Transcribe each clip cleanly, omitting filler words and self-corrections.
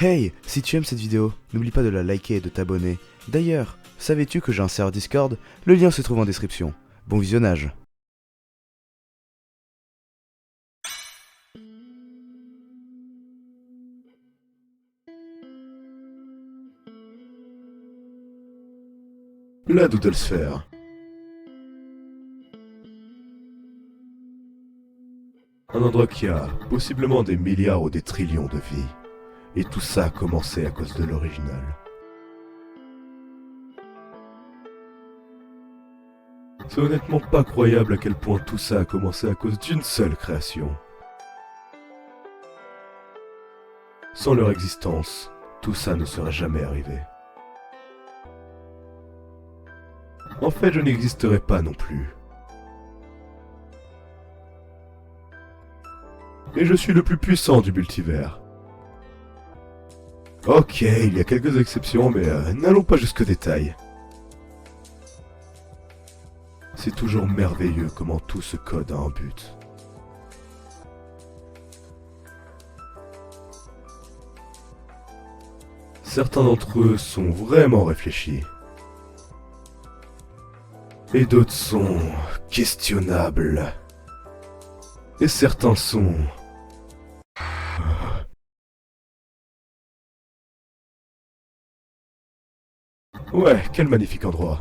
Hey, si tu aimes cette vidéo, n'oublie pas de la liker et de t'abonner. D'ailleurs, savais-tu que j'ai un serveur Discord? Le lien se trouve en description. Bon visionnage. La Doodlesphère. Un endroit qui a possiblement des milliards ou des trillions de vies. Et tout ça a commencé à cause de l'original. C'est honnêtement pas croyable à quel point tout ça a commencé à cause d'une seule création. Sans leur existence, tout ça ne serait jamais arrivé. En fait, je n'existerais pas non plus. Et je suis le plus puissant du multivers. Ok, il y a quelques exceptions, mais n'allons pas jusqu'au détail. C'est toujours merveilleux comment tout se code à un but. Certains d'entre eux sont vraiment réfléchis. Et d'autres sont questionnables. Et certains sont... Ouais, quel magnifique endroit.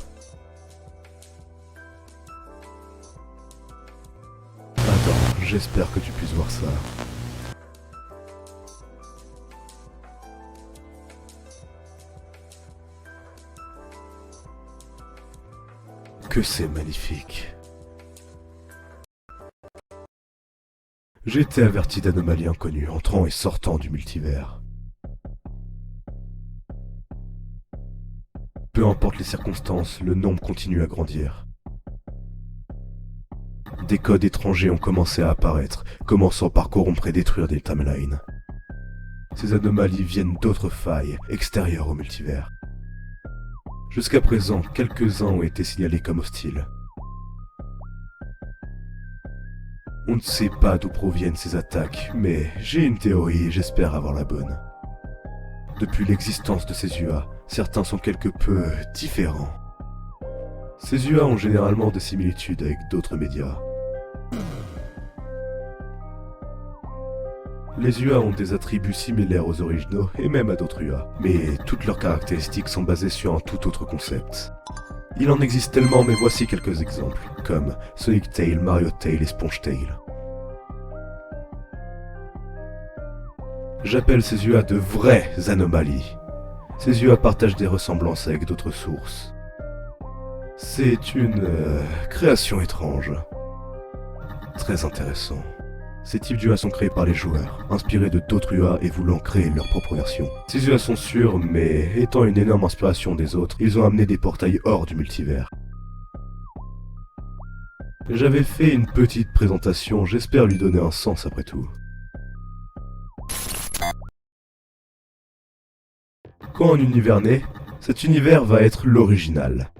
Attends, j'espère que tu puisses voir ça. Que c'est magnifique. J'ai été averti d'anomalies inconnues entrant et sortant du multivers. Peu importe les circonstances, le nombre continue à grandir. Des codes étrangers ont commencé à apparaître, commençant par corrompre et détruire des timelines. Ces anomalies viennent d'autres failles extérieures au multivers. Jusqu'à présent, quelques-uns ont été signalés comme hostiles. On ne sait pas d'où proviennent ces attaques, mais j'ai une théorie et j'espère avoir la bonne. Depuis l'existence de ces UA, certains sont quelque peu différents. Ces UA ont généralement des similitudes avec d'autres médias. Les UA ont des attributs similaires aux originaux et même à d'autres UA, mais toutes leurs caractéristiques sont basées sur un tout autre concept. Il en existe tellement, mais voici quelques exemples, comme Sonic Tail, Mario Tail et Sponge Tail. J'appelle ces UA de vraies anomalies. Ces UA partagent des ressemblances avec d'autres sources. C'est une création étrange. Très intéressant. Ces types d'UA sont créés par les joueurs, inspirés de d'autres UA et voulant créer leur propre version. Ces UA sont sûrs, mais étant une énorme inspiration des autres, ils ont amené des portails hors du multivers. J'avais fait une petite présentation, j'espère lui donner un sens après tout. Quand un univers naît, cet univers va être l'original.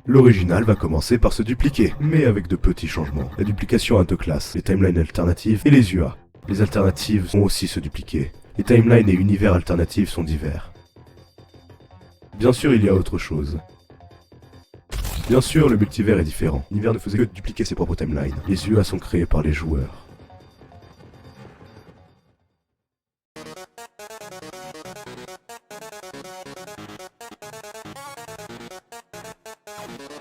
L'original va commencer par se dupliquer, mais avec de petits changements. La duplication a deux classes, les timelines alternatives et les UA. Les alternatives vont aussi se dupliquer. Les timelines et univers alternatifs sont divers. Bien sûr, il y a autre chose. Bien sûr, le multivers est différent. L'univers ne faisait que dupliquer ses propres timelines. Les UA sont créés par les joueurs.